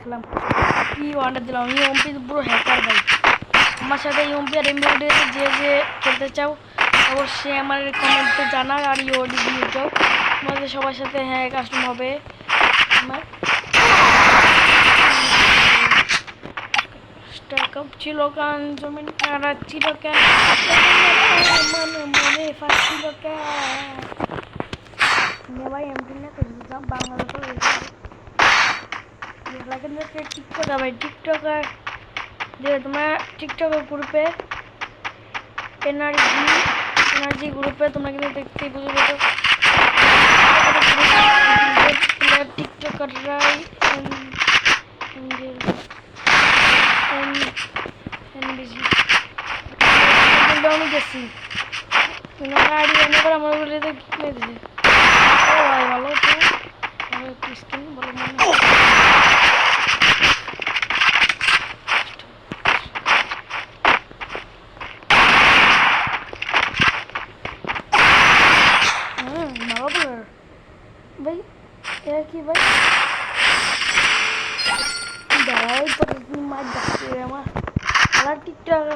দেখলাম কি অর্ডার দিলাম ইউএমপি পুরো হ্যাকার ভাই আমার সাথে ইউএমপি আর এমবি যে যে খেলতে চাও অবশ্যই আমার কমেন্টে জানাও আর ইউডি দিয়ে যাও তোমাদের সবার সাথে হ্যাঁ কাস্টম হবে আমার স্টার্কআপ ছিল কান জমিন কারা ছিল কেন মনে মনে ফাঁসছিল কেন ভাই এমপি না করছিলাম বাংলাদেশে টিকটক ভাই টিকটকার যে তোমার টিকটকের গ্রুপে এনার্জি গ্রুপে তোমরা কিন্তু দেখতেই বুঝে পেতো টিকটকাররাই আমি গেছি আমার বলে কিনে দিছে ও ভাই ভালো তো ভালো একটু স্কিন বলে মনে भाई यार की भाई दवाई पर इतनी मार दसती है माँ अला टिकटॉक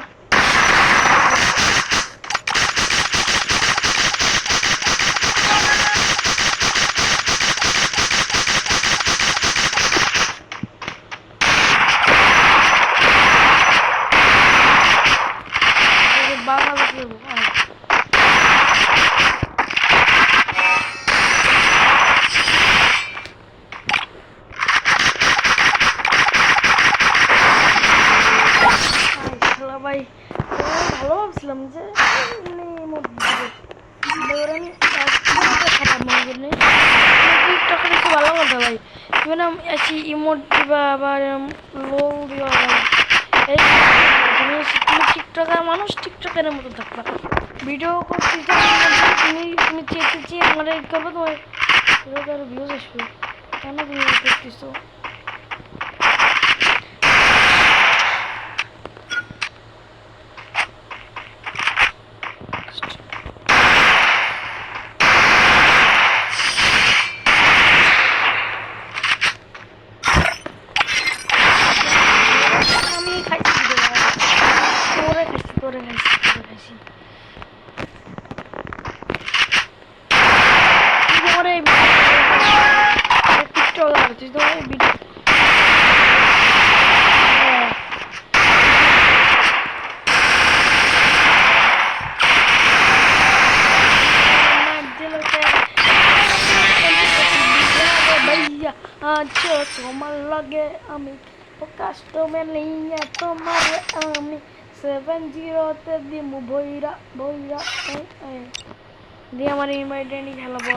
बांग्लादेश लोग ভাই ভালো ভাবছিলাম যে ভালো কথা ভাই ইমোট দিবা আবার লো দিবা ভাই তুমি টিকটকার মানুষ টিকটকের মতো থাকবা ভিডিও করতে তুমি চেয়েছি আমার এই করবো তোমার ভিউজ আসবে কেন তুমি করতেছো তোমার লগে আমি কাস্টমে নিয়ে তোমার আমি 70-তে দিমু ভৈরা ভৈরা দিয়ে আমার ইনভাইটেন্ডই খেলাবো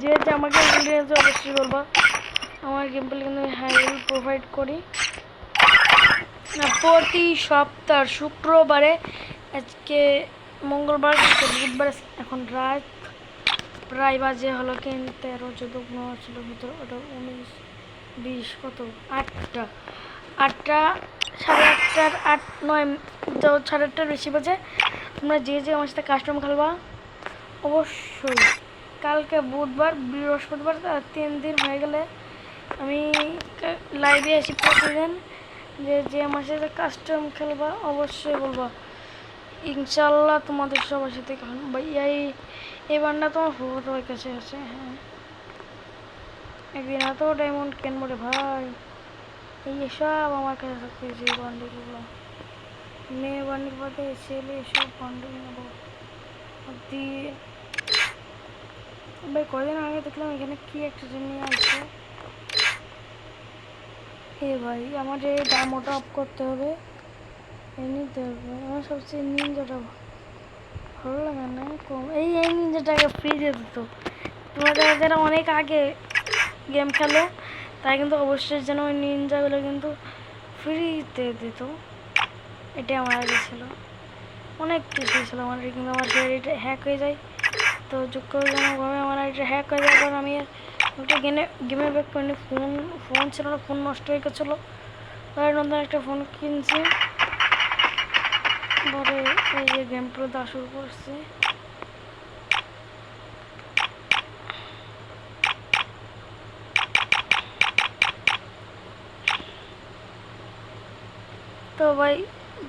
যে আমাকে অবশ্যই বলবো আমার গেম প্লে কিন্তু হাই প্রোভাইড করি না প্রতি সপ্তাহ শুক্রবারে আজকে মঙ্গলবার বুধবার এখন রাত প্রায় বাজে হলো কিন্তু 13-14 ছিল ভিতরে ওটা 19-20 কত 8টা 8:30 8-9 8:30 বেশি বাজে তোমরা যে আমার সাথে কাস্টম খেলবা অবশ্যই কালকে বুধবার বৃহস্পতিবার 3 দিন হয়ে গেলে আমি লাইভে আসি প্রতিদিন যে আমার সাথে কাস্টম খেলবা অবশ্যই বলবা ইনশাল্লাহ তোমাদের সবার সাথে ভাই এই বান্ডা তোমার তোমার কাছে আছে হ্যাঁ একদিন এত ডায়মন্ড কিনবো রে ভাই এই সব আমার কাছে থাকতে যে বান্ডিলগুলো মেয়ে বান্ডিল বাদে ছেলে সব বান্ডিল নেবো দিয়ে ভাই কদিন আগে দেখলাম এখানে কি একটা জিনিস আছে ভাই আমার এই ডায়মন্ডটা অফ করতে হবে নিতে হবে আমার সবচেয়ে নিনজাটা ভালো লাগে না কম এই নিনজাটাকে ফ্রি দিয়ে দিত তোমাদের যারা অনেক আগে গেম খেলে তাই কিন্তু অবশ্যই যেন ওই নিনজাগুলো কিন্তু ফ্রিতে দিত এটাই আমার আগে ছিল অনেক কিছু ছিল আমার কিন্তু আমার এটা হ্যাক হয়ে যায় তো যোগ্যভাবে আমার এটা হ্যাক হয়ে যায় কারণ আমি একটা গেমে ব্যাক করিনি ফোন ছিল না ফোন নষ্ট হয়ে গেছিলো নতুন একটা ফোন কিনছি পরে এই যে গেম প্রো দেওয়া শুরু করছি। তো ভাই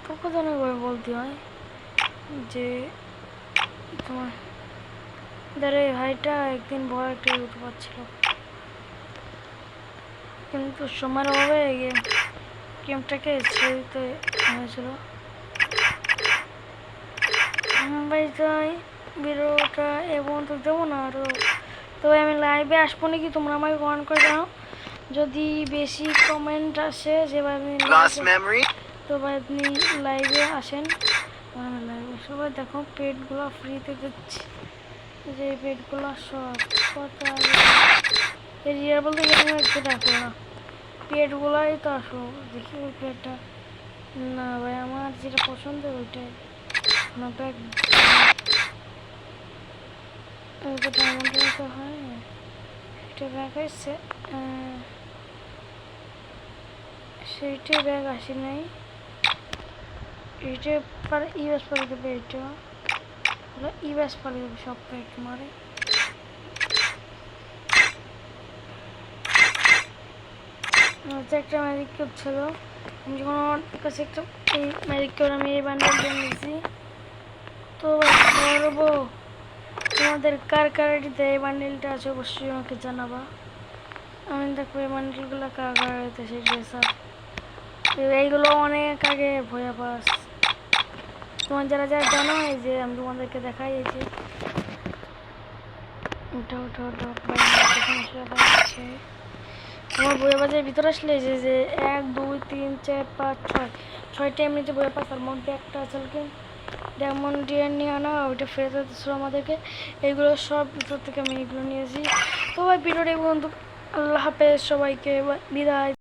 দুঃখজনক ভাবে বলতে হয় যে তোমার এই ভাইটা একদিন বড় একটা ইউটিউবার ছিল, কিন্তু সময়ের অভাবে গেমটাকে ছেড়ে দিতে হয়েছিল। ভাই তাই ভিডিওটা এবং তো দেবো না আরও। তো আমি লাইভে আসবো নাকি তোমরা আমাকে কমেন্ট করে জানাও। যদি বেশি কমেন্ট আসে যে ভাই আপনি তো ভাই আপনি লাইভে আসেন, লাইভে সবাই দেখো পেটগুলো ফ্রিতে দিচ্ছি, যে পেটগুলো সব কথা রিয়ার বলতে গেলে একটু দেখো না, পেটগুলাই তো আসো দেখি ওই পেটটা। না ভাই আমার যেটা পছন্দ ওইটাই না, ব্যাগ ডায়মন্ডের তো হয় এটা ব্যাগ আসছে, সেইটাই ব্যাগ আসে নাই, এটা পারে ইউএস পারে দেবে, এটা ইউএস পারে দেবে সব ব্যাগ মারে। একটা ম্যাজিক কিউব ছিল, আমি যখন আমার কাছে একটা এই ম্যাজিক কিউব আমি এই বান্ডেলটা নিয়েছি। তো বলবো তোমাদের কার কার এটিতে এই বান্ডেলটা আছে অবশ্যই আমাকে জানাবা। আমি দেখবো এই বান্ডেলগুলো কার কার এতে সেই ড্রেস আপ এইগুলো অনেক আগে ভয়া পাস। তোমার যারা যারা জানো এই যে আমি তোমাদেরকে দেখাই, এই যে ওটা ওটা ওটা আমার বইয়া বাজার ভিতরে আসলে যে 1 2 3 4 5 6 6টা এমনিতে বইয়া পাস, তার মধ্যে একটা আসলকে ডায়মন্ড ডিয়ার নিয়ে আনা, ওইটা ফেরত দিচ্ছিল আমাদেরকে। এইগুলো সব ভিতর থেকে আমি এগুলো নিয়েছি। তো ভাই ভিডিওটা বন্ধু, আল্লাহ হাফেজ, সবাইকে বিদায়।